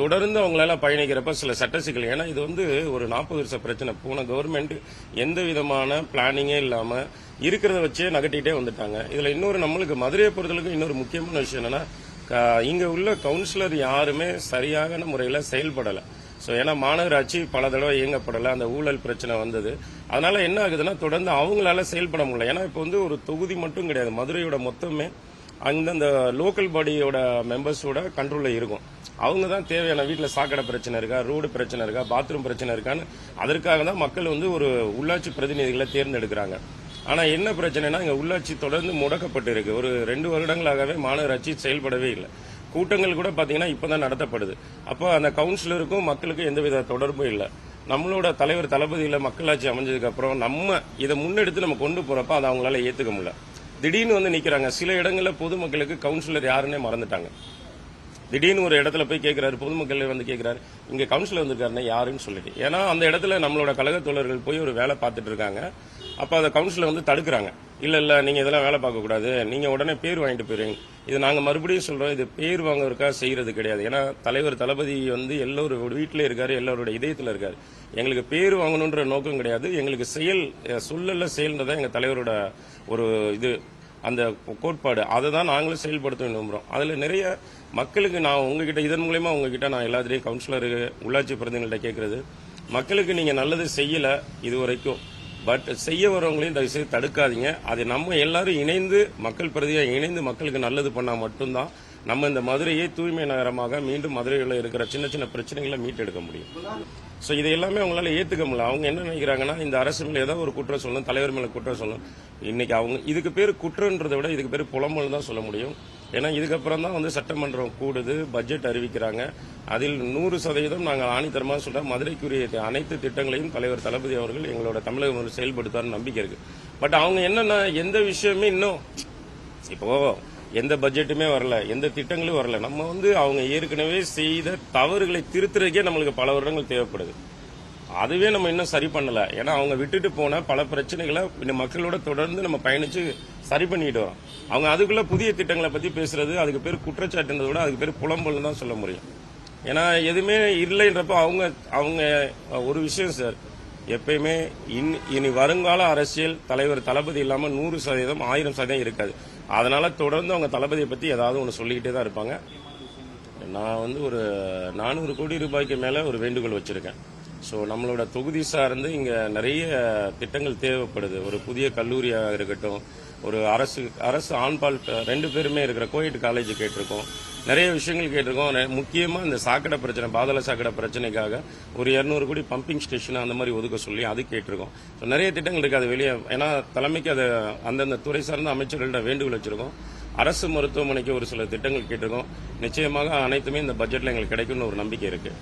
தொடர்ந்து அவங்களால பயணிக்கிறப்ப சில சட்ட சிக்கல். ஏன்னா இது வந்து ஒரு 40 வருஷ பிரச்சனை. போன கவர்மெண்ட் எந்த விதமான பிளானிங்கே இல்லாம இருக்கிறத வச்சே நகட்டிட்டே வந்துட்டாங்க. இதுல இன்னொரு நம்மளுக்கு மதுரையை பொறுத்தளவுக்கு இன்னொரு முக்கியமான விஷயம் என்னன்னா, இங்க உள்ள கவுன்சிலர் யாருமே சரியான முறையில செயல்படல. ஏன்னா மாநகராட்சி பல தடவை இயங்கப்படல, அந்த ஊழல் பிரச்சனை வந்தது. அதனால என்ன ஆகுதுன்னா தொடர்ந்து அவங்களால செயல்பட முடியல. ஏன்னா இப்ப வந்து ஒரு தொகுதி மட்டும் கிடையாது, மதுரையோட மொத்தமே அந்த லோக்கல் பாடியோட மெம்பர்ஸோட கண்ட்ரோல்ல இருக்கும். அவங்க தான் தேவையான வீட்டில் சாக்கடை பிரச்சனை இருக்கா, ரோடு பிரச்சனை இருக்கா, பாத்ரூம் பிரச்சனை இருக்கான்னு அதற்காக தான் மக்கள் வந்து ஒரு உள்ளாட்சி பிரதிநிதிகளை தேர்ந்தெடுக்கிறாங்க. ஆனா என்ன பிரச்சனைனா, இங்க உள்ளாட்சி தொடர்ந்து முடக்கப்பட்டு இருக்கு. ஒரு 2 வருடங்களாகவே மாநகராட்சி செயல்படவே இல்லை. கூட்டங்கள் கூட பாத்தீங்கன்னா இப்பதான் நடத்தப்படுது. அப்போ அந்த கவுன்சிலருக்கும் மக்களுக்கும் எந்தவித தொடர்பும் இல்லை. நம்மளோட தலைவர் தளபதியில மக்களாட்சி அமைஞ்சதுக்கு அப்புறம் நம்ம இதை முன்னெடுத்து நம்ம கொண்டு போறப்ப அதை அவங்களால ஏத்துக்க முடியல. திடீர்னு வந்து நிக்கிறாங்க. சில இடங்கள்ல பொதுமக்களுக்கு கவுன்சிலர் யாருன்னே மறந்துட்டாங்க. திடீர்னு ஒரு இடத்துல போய் கேட்கிறாரு, பொதுமக்கள் வந்து கேட்கிறாரு, இங்க கவுன்சிலர் வந்திருக்காருன்னா யாருன்னு சொல்லிட்டு. ஏன்னா அந்த இடத்துல நம்மளோட கழக தோழர்கள் போய் ஒரு வேலை பார்த்துட்டு இருக்காங்க. அப்ப அந்த கவுன்சிலர் வந்து தடுக்கிறாங்க. இல்ல நீங்க இதெல்லாம் வேலை பார்க்க கூடாது, நீங்க உடனே பேர் வாங்கிட்டு போயிருங்க. இது நாங்க மறுபடியும் சொல்றோம், இது பேர் வாங்குறதுக்காக செய்யறது கிடையாது. ஏன்னா தலைவர் தளபதி வந்து எல்லோரும் வீட்டிலே இருக்காரு, எல்லாரோட இதயத்துல இருக்காரு. எங்களுக்கு பேர் வாங்கணுன்ற நோக்கம் கிடையாது. எங்களுக்கு சொல்லல செயல்ன்றதான் எங்க தலைவரோட ஒரு இது, அந்த கோட்பாடு. அதை தான் நாங்களும் செயல்படுத்த விரும்புறோம். அதுல நிறைய மக்களுக்கு நான் உங்ககிட்ட இதன் மூலமா உங்ககிட்ட நான் எல்லாத்திலையும் கவுன்சிலர் உள்ளாட்சி பிரதிநிதிகள்கிட்ட கேட்கறது, மக்களுக்கு நீங்க நல்லது செய்யல இது வரைக்கும், பட் செய்ய வரவங்களையும் தயவு செய்து தடுக்காதீங்க. அது நம்ம எல்லாரும் இணைந்து மக்கள் பிரதியா இணைந்து மக்களுக்கு நல்லது பண்ணா மட்டும்தான் நம்ம இந்த மதுரையை தூய்மை நகரமாக மீண்டும் மதுரையில் இருக்கிற சின்ன சின்ன பிரச்சனைகளை மீட்டெடுக்க முடியும். இதை எல்லாமே அவங்களால ஏத்துக்க முடியல. அவங்க என்ன நினைக்கிறாங்கன்னா, இந்த அரசு மேல ஏதாவது ஒரு குற்றம் சொல்லணும், தலைவர் மேல குற்றம் சொல்லணும். இன்னைக்கு அவங்க இதுக்கு பேர் குற்றம்ன்றதை விட இதுக்கு பேர் புலம்பல் தான் சொல்ல முடியும். ஏன்னா இதுக்கப்புறம் தான் வந்து சட்டமன்றம் கூடுது, பட்ஜெட் அறிவிக்கிறாங்க. அதில் 100% நாங்கள் ஆணித்தரமாக சொல்றோம், மதுரைக்குரிய அனைத்து திட்டங்களையும் தலைவர் தளபதி அவர்கள் எங்களோட தமிழக முதல்வர் செயல்படுத்தார் நம்பிக்கை இருக்கு. பட் அவங்க என்னன்னா, எந்த விஷயமே இன்னும் இப்போ எந்த பட்ஜெட்டுமே வரல, எந்த திட்டங்களும் வரல. நம்ம வந்து அவங்க ஏற்கனவே செய்த தவறுகளை திருத்துறதுக்கே நம்மளுக்கு பல வருடங்கள் தேவைப்படுது. அதுவே நம்ம இன்னும் சரி பண்ணல. ஏன்னா அவங்க விட்டுட்டு போன பல பிரச்சனைகளை இந்த மக்களோட தொடர்ந்து நம்ம பயணிச்சு சரி பண்ணிட்டு வரோம். அவங்க அதுக்குள்ள புதிய திட்டங்களை பத்தி பேசுறது, அதுக்கு பேர் குற்றச்சாட்டுன்றதை விட அதுக்கு பேர் புலம்பல் தான் சொல்ல முடியும். ஏன்னா எதுவுமே இல்லைன்றப்ப அவங்க ஒரு விஷயம் சார், எப்பயுமே இனி வருங்கால அரசியல் தலைவர் தளபதி இல்லாம 100%, 1000% இருக்காது. அதனால தொடர்ந்து அவங்க தளபதியை பத்தி ஏதாவது ஒன்று சொல்லிக்கிட்டே தான் இருப்பாங்க. நான் வந்து ஒரு 400 கோடி ரூபாய்க்கு மேல ஒரு வேண்டுகோள் வச்சிருக்கேன். நம்மளோட தொகுதி சார்ந்து இங்க நிறைய திட்டங்கள் தேவைப்படுது. ஒரு புதிய கல்லூரியாக இருக்கட்டும், ஒரு அரசு ஆண்பால் 2 பேருமே இருக்கிற கோயட் காலேஜ் கேட்டிருக்கோம், நிறைய விஷயங்கள் கேட்டிருக்கோம். முக்கியமா இந்த சாக்கடை பிரச்சனை, பாதாள சாக்கடை பிரச்சனைக்காக ஒரு 200 கோடி பம்பிங் ஸ்டேஷன் அந்த மாதிரி ஒதுக்க சொல்லி அது கேட்டிருக்கோம். நிறைய திட்டங்கள் இருக்கு. அது வெளியே ஏன்னா தலைமைக்கு அதை அந்தந்த துறை சார்ந்த அமைச்சர்கள்ட்ட வேண்டுகோள் வச்சிருக்கோம். அரசு மருத்துவமனைக்கு ஒரு சில திட்டங்கள் கேட்டிருக்கோம். நிச்சயமாக அனைத்துமே இந்த பட்ஜெட்ல எங்களுக்கு கிடைக்கும்னு ஒரு நம்பிக்கை இருக்கு.